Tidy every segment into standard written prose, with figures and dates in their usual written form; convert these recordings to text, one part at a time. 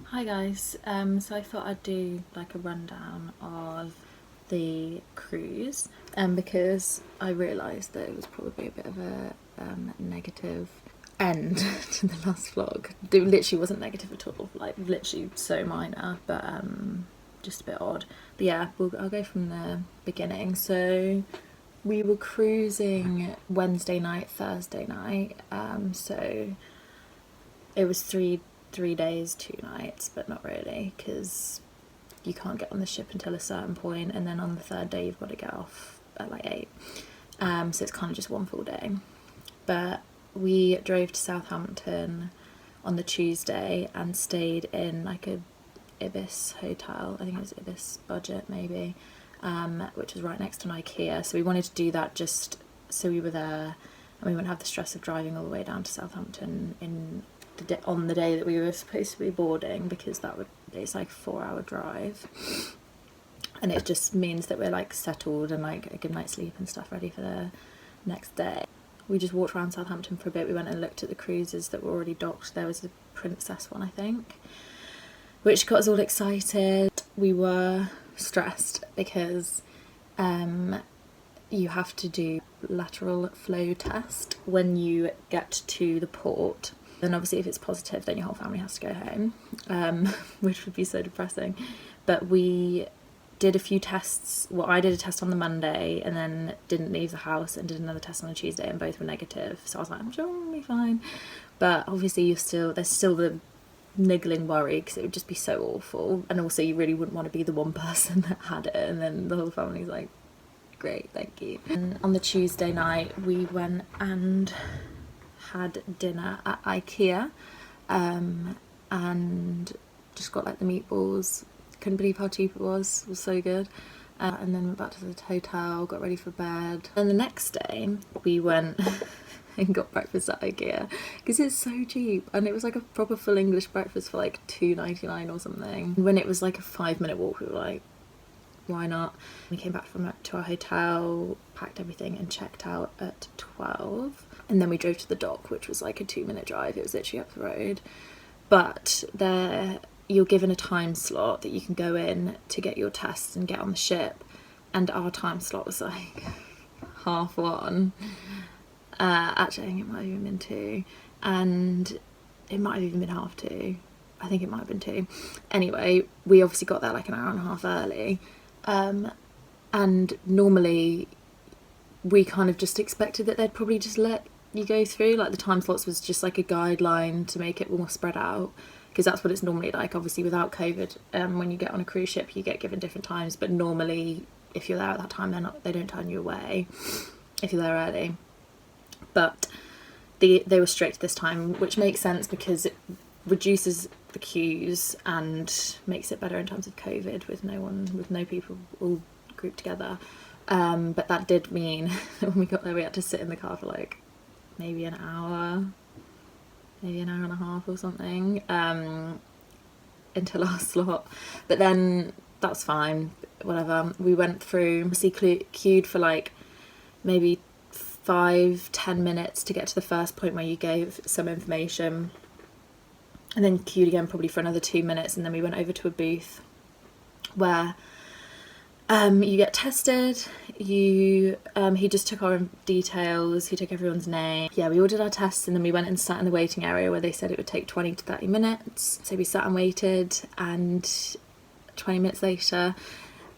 Hi guys, so I thought I'd do like a rundown of the cruise because I realised that it was probably a bit of a negative end to the last vlog. It literally wasn't negative at all, like literally so minor, but just a bit odd. But yeah, I'll go from the beginning. So we were cruising Wednesday night, Thursday night, so it was three days, 2 nights, but not really, because you can't get on the ship until a certain point, and then on the third day you've got to get off at like 8. So it's kind of just one full day. But we drove to Southampton on the Tuesday and stayed in like a Ibis hotel. I think it was Ibis Budget maybe, which was right next to an IKEA. So we wanted to do that just so we were there and we wouldn't have the stress of driving all the way down to Southampton on the day that we were supposed to be boarding, because it's like a 4-hour drive, and it just means that we're like settled and like a good night's sleep and stuff ready for the next day. We just walked around Southampton for a bit. We went and looked at the cruises that were already docked. There was a Princess one, I think, which got us all excited. We were stressed because you have to do lateral flow test when you get to the port. Then obviously if it's positive, then your whole family has to go home, which would be so depressing. But we did a few tests. Well, I did a test on the Monday and then didn't leave the house, and did another test on the Tuesday, and both were negative. So I was like, I'm sure I'll be fine. But obviously there's still the niggling worry, because it would just be so awful. And also you really wouldn't want to be the one person that had it and then the whole family's like, great, thank you. And on the Tuesday night we went and had dinner at IKEA, and just got like the meatballs. Couldn't believe how cheap it was so good. And then went back to the hotel, got ready for bed. And the next day we went and got breakfast at IKEA because it's so cheap, and it was like a proper full English breakfast for like £2.99 or something. When it was like a 5-minute walk, we were like, why not? We came back to our hotel, packed everything and checked out at 12, and then we drove to the dock, which was like a 2-minute drive. It was literally up the road. But there you're given a time slot that you can go in to get your tests and get on the ship, and our time slot was like 1:30. Actually I think it might have even been 2, and it might have even been 2:30. I think it might have been 2. Anyway, we obviously got there like an hour and a half early, and normally we kind of just expected that they'd probably just let you go through. Like the time slots was just like a guideline to make it more spread out, because that's what it's normally like. Obviously without COVID, when you get on a cruise ship you get given different times, but normally if you're there at that time they don't turn you away if you're there early. But they were strict this time, which makes sense because it reduces the queues and makes it better in terms of COVID with no people all grouped together. But that did mean that when we got there we had to sit in the car for like maybe an hour and a half or something, until our slot. But then that's fine, whatever. We went through, obviously queued for like maybe 5-10 minutes to get to the first point where you gave some information, and then queued again probably for another 2 minutes, and then we went over to a booth where you get tested. He just took our details, he took everyone's name. Yeah, we ordered our tests, and then we went and sat in the waiting area where they said it would take 20 to 30 minutes. So we sat and waited, and 20 minutes later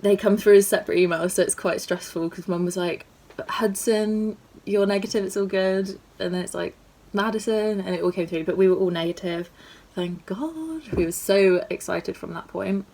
they come through as separate emails, so it's quite stressful because Mum was like, Hudson, you're negative, it's all good. And then it's like, Madison, and it all came through, but we were all negative, thank God. We were so excited from that point.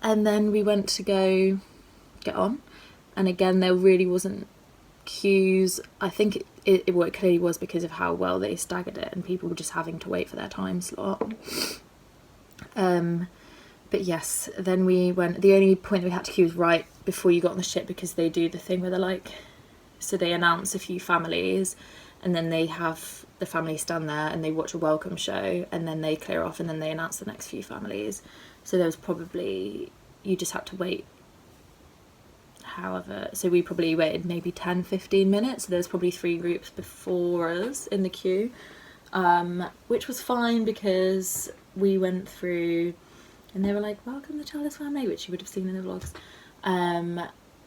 And then we went to go get on, and again there really wasn't queues. I think it clearly was because of how well they staggered it, and people were just having to wait for their time slot. But yes, then we went. The only point that we had to queue was right before you got on the ship, because they do the thing where they're like, so they announce a few families, and then they have the families stand there and they watch a welcome show, and then they clear off, and then they announce the next few families. So there was probably, you just had to wait however, so we probably waited maybe 10-15 minutes. So there was probably 3 groups before us in the queue, which was fine because we went through and they were like, welcome the Charles family, which you would have seen in the vlogs.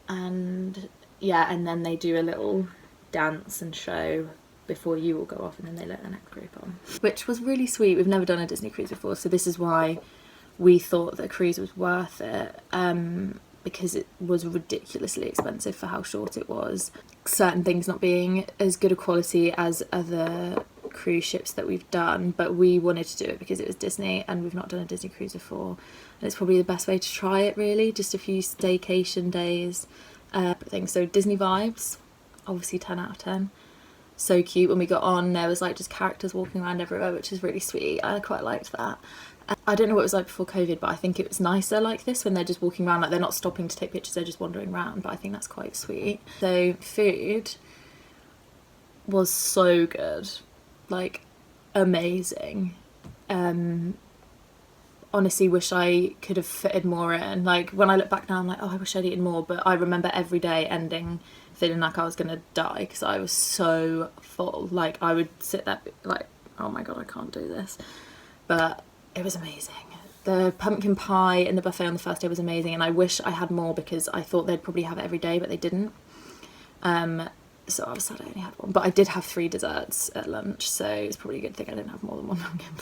And yeah, and then they do a little dance and show before you all go off, and then they let the next group on, which was really sweet. We've never done a Disney cruise before, so this is why we thought that a cruise was worth it, because it was ridiculously expensive for how short it was. Certain things not being as good a quality as other cruise ships that we've done, but we wanted to do it because it was Disney and we've not done a Disney cruise before, and it's probably the best way to try it, really. Just a few staycation days, things. So Disney vibes, obviously 10 out of 10. So cute. When we got on, there was like just characters walking around everywhere, which is really sweet. I quite liked that. I don't know what it was like before COVID, but I think it was nicer like this, when they're just walking around, like they're not stopping to take pictures, they're just wandering around, but I think that's quite sweet. So food was so good, like amazing. Honestly wish I could have fitted more in. Like when I look back now, I'm like, oh, I wish I'd eaten more, but I remember every day ending feeling like I was gonna die because I was so full. Like I would sit there like, oh my god, I can't do this. But it was amazing. The pumpkin pie in the buffet on the first day was amazing, and I wish I had more because I thought they'd probably have it every day, but they didn't. So I was sad I only had one, but I did have 3 desserts at lunch, so it's probably a good thing I didn't have more than one pumpkin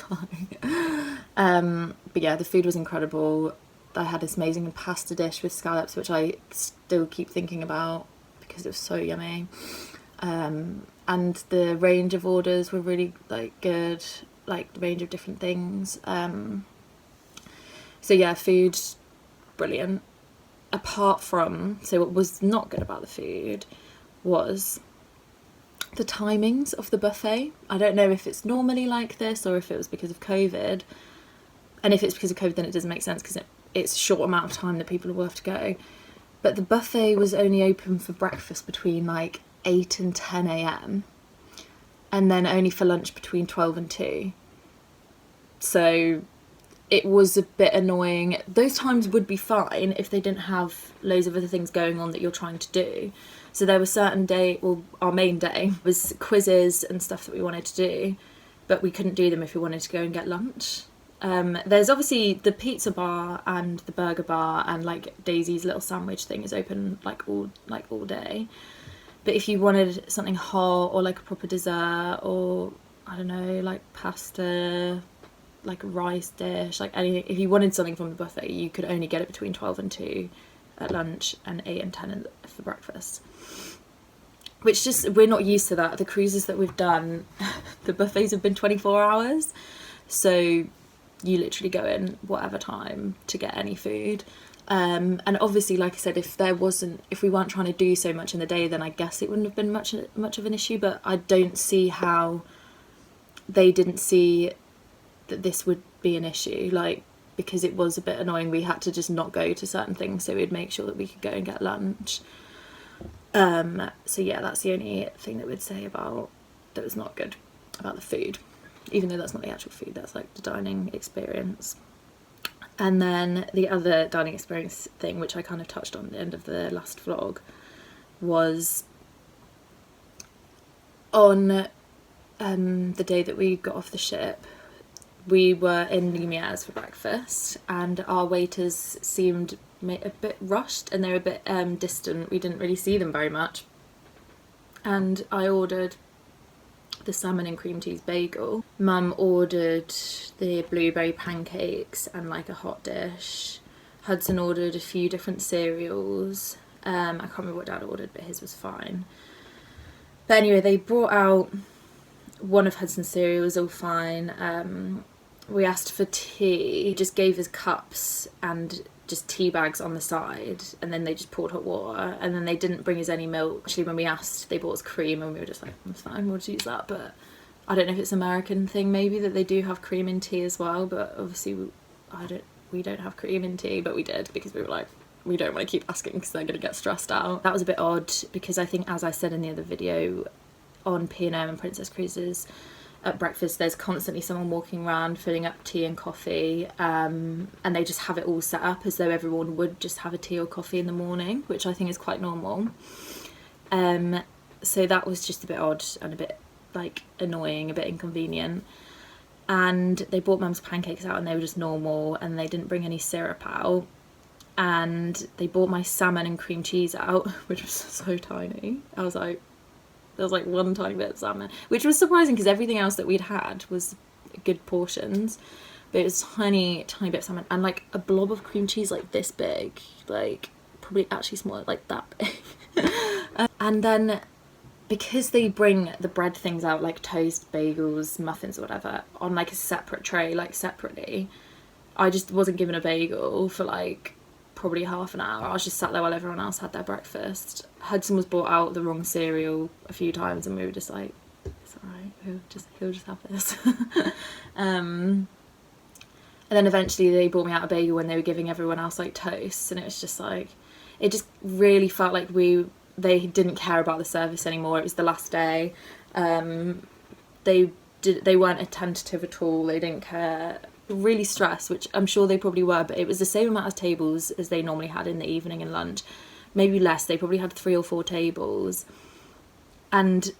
pie. But yeah, the food was incredible. I had this amazing pasta dish with scallops, which I still keep thinking about because it was so yummy. And the range of orders were really like good, like the range of different things. So yeah, food, brilliant. Apart from, so what was not good about the food was the timings of the buffet. I don't know if it's normally like this or if it was because of COVID. And if it's because of COVID, then it doesn't make sense because it's a short amount of time that people will have to go. But the buffet was only open for breakfast between like 8 and 10 a.m. and then only for lunch between 12 and 2. So it was a bit annoying. Those times would be fine if they didn't have loads of other things going on that you're trying to do. So there were certain day, well, our main day was quizzes and stuff that we wanted to do, but we couldn't do them if we wanted to go and get lunch. There's obviously the pizza bar and the burger bar, and like Daisy's little sandwich thing is open like all day. But if you wanted something hot or like a proper dessert, or I don't know, like pasta, like a rice dish, like anything, if you wanted something from the buffet, you could only get it between 12 and 2 at lunch and 8 and 10 for breakfast. Which just, we're not used to that. The cruises that we've done, the buffets have been 24 hours. So you literally go in whatever time to get any food. And obviously, like I said, if we weren't trying to do so much in the day, then I guess it wouldn't have been much of an issue. But I don't see how they didn't see that this would be an issue, like, because it was a bit annoying. We had to just not go to certain things so we'd make sure that we could go and get lunch. So yeah, that's the only thing that we'd say about that was not good about the food, even though that's not the actual food, that's like the dining experience. And then the other dining experience thing, which I kind of touched on at the end of the last vlog, was on the day that we got off the ship. We were in Lumiere's for breakfast, and our waiters seemed a bit rushed and they were a bit distant. We didn't really see them very much. And I ordered the salmon and cream cheese bagel. Mum ordered the blueberry pancakes and like a hot dish. Hudson ordered a few different cereals. I can't remember what Dad ordered, but his was fine. But anyway, they brought out one of Hudson's cereals, all fine. We asked for tea. He just gave us cups and just tea bags on the side, and then they just poured hot water, and then they didn't bring us any milk. Actually, when we asked, they brought us cream, and we were just like, that's fine, we'll just use that. But I don't know if it's an American thing maybe that they do have cream in tea as well, but obviously we don't have cream in tea, but we did because we were like, we don't want to keep asking because they're going to get stressed out. That was a bit odd because I think, as I said in the other video, on P&M and Princess Cruises, at breakfast there's constantly someone walking around filling up tea and coffee, and they just have it all set up as though everyone would just have a tea or coffee in the morning, which I think is quite normal. So that was just a bit odd and a bit like annoying, a bit inconvenient. and they brought Mum's pancakes out and they were just normal and they didn't bring any syrup out. And they brought my salmon and cream cheese out, which was so tiny. There was like one tiny bit of salmon, which was surprising because everything else that we'd had was good portions, but it was tiny bit of salmon and like a blob of cream cheese like this big, like probably actually smaller, like that big. And then because they bring the bread things out, like toast, bagels, muffins or whatever, on like a separate tray, like separately, I just wasn't given a bagel for like probably half an hour. I was just sat there while everyone else had their breakfast. Hudson was brought out the wrong cereal a few times and we were just like, it's alright, he'll just have this. And then eventually they brought me out a bagel when they were giving everyone else like toast, and it was just like, it just really felt like they didn't care about the service anymore. It was the last day. They weren't attentive at all. They didn't care. Really stressed, which I'm sure they probably were, but it was the same amount of tables as they normally had in the evening and lunch, maybe less. They probably had 3 or 4 tables, and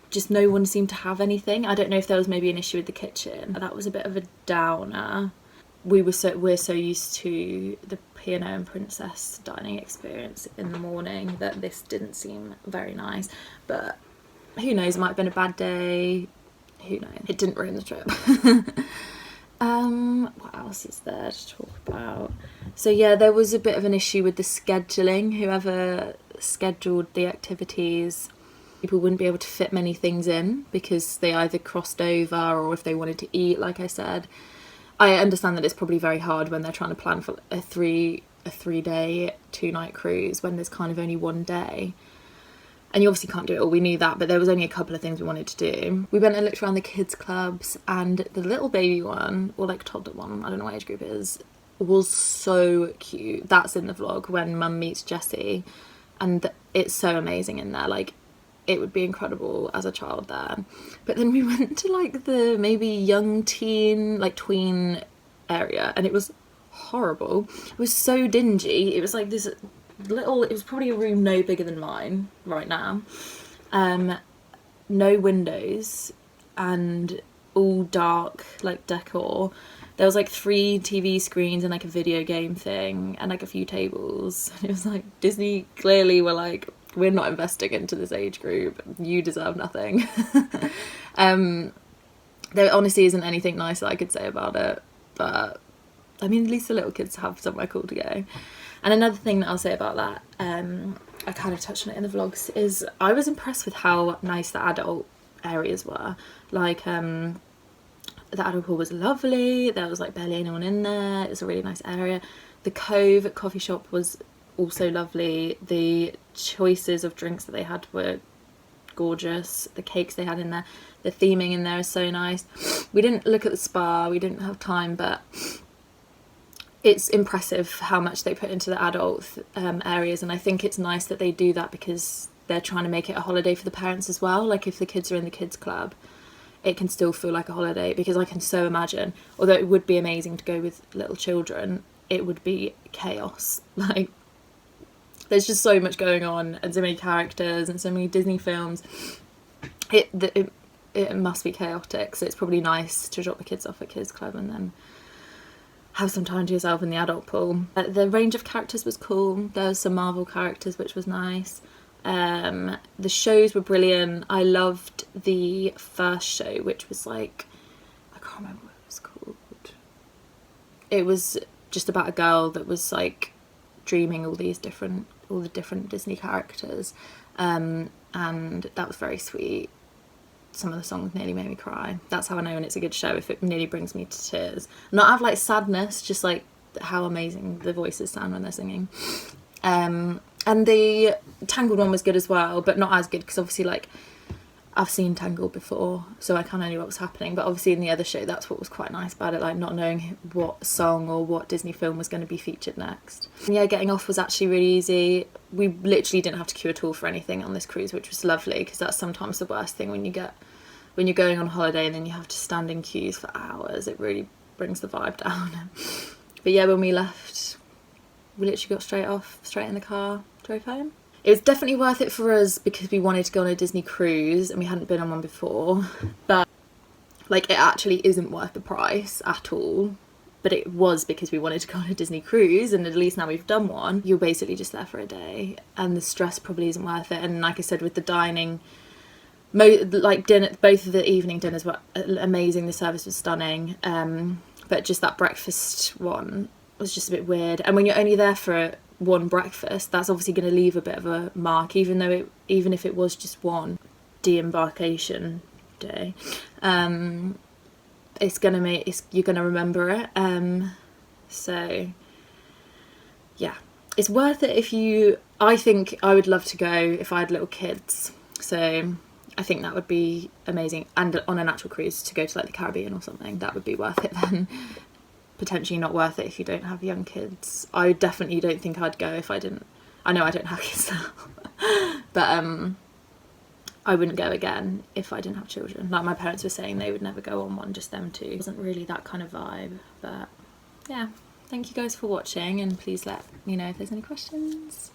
just no one seemed to have anything. I don't know if there was maybe an issue with the kitchen. That was a bit of a downer. We're so used to the P&O and Princess dining experience in the morning that this didn't seem very nice, but who knows, it might have been a bad day, who knows. It didn't ruin the trip. What else is there to talk about? So yeah, there was a bit of an issue with the scheduling. Whoever scheduled the activities, people wouldn't be able to fit many things in because they either crossed over or if they wanted to eat, like I said. I understand that it's probably very hard when they're trying to plan for a 3-day, 2-night cruise when there's kind of only one day. And you obviously can't do it all, we knew that, but there was only a couple of things we wanted to do. We went and looked around the kids' clubs, and the little baby one, or like toddler one, I don't know what age group it is, was so cute. That's in the vlog when Mum meets Jessie, and it's so amazing in there. Like, it would be incredible as a child there. But then we went to like the maybe young teen, like tween area, and it was horrible. It was so dingy. It was like this little, it was probably a room no bigger than mine right now, no windows and all dark like decor. There was like 3 TV screens and like a video game thing and like a few tables. It was like Disney clearly were like, we're not investing into this age group, you deserve nothing. There honestly isn't anything nice that I could say about it, but I mean, at least the little kids have somewhere cool to go. And another thing that I'll say about that, I kind of touched on it in the vlogs, is I was impressed with how nice the adult areas were. Like, the adult pool was lovely, there was like barely anyone in there, it was a really nice area. The Cove coffee shop was also lovely. The choices of drinks that they had were gorgeous. The cakes they had in there, the theming in there is so nice. We didn't look at the spa, we didn't have time, but it's impressive how much they put into the adult areas, and I think it's nice that they do that because they're trying to make it a holiday for the parents as well. Like, if the kids are in the kids club, it can still feel like a holiday, because I can so imagine, although it would be amazing to go with little children, it would be chaos. Like, there's just so much going on and so many characters and so many Disney films. It must be chaotic, so it's probably nice to drop the kids off at kids club and then have some time to yourself in the adult pool. The range of characters was cool. There was some Marvel characters, which was nice. The shows were brilliant. I loved the first show, which was like, I can't remember what it was called. It was just about a girl that was like dreaming all the different Disney characters, and that was very sweet. Some of the songs nearly made me cry. That's how I know when it's a good show, if it nearly brings me to tears. Not out of like sadness, just like how amazing the voices sound when they're singing. And the Tangled one was good as well, but not as good because obviously like I've seen Tangled before, so I kind of knew what was happening. But obviously in the other show, that's what was quite nice about it, like not knowing what song or what Disney film was going to be featured next. And yeah, getting off was actually really easy. We literally didn't have to queue at all for anything on this cruise, which was lovely, because that's sometimes the worst thing when you're going on holiday and then you have to stand in queues for hours. It really brings the vibe down. But yeah, when we left, we literally got straight in the car, drove home. It was definitely worth it for us because we wanted to go on a Disney cruise and we hadn't been on one before. But Like, it actually isn't worth the price at all. But it was because we wanted to go on a Disney cruise, and at least now we've done one. You're basically just there for a day, and the stress probably isn't worth it. And like I said, with the dining, like dinner, both of the evening dinners were amazing. The service was stunning, but just that breakfast one was just a bit weird. And when you're only there for one breakfast, that's obviously going to leave a bit of a mark, even if it was just one de-embarkation day. You're gonna remember it. So yeah, it's worth it if you. I think I would love to go if I had little kids. So I think that would be amazing. And on an actual cruise to go to like the Caribbean or something, that would be worth it then. Potentially not worth it if you don't have young kids. I definitely don't think I'd go if I didn't. I know I don't have kids now, but I wouldn't go again if I didn't have children. Like my parents were saying, they would never go on one, just them two. It wasn't really that kind of vibe. But yeah, thank you guys for watching, and please let me know if there's any questions.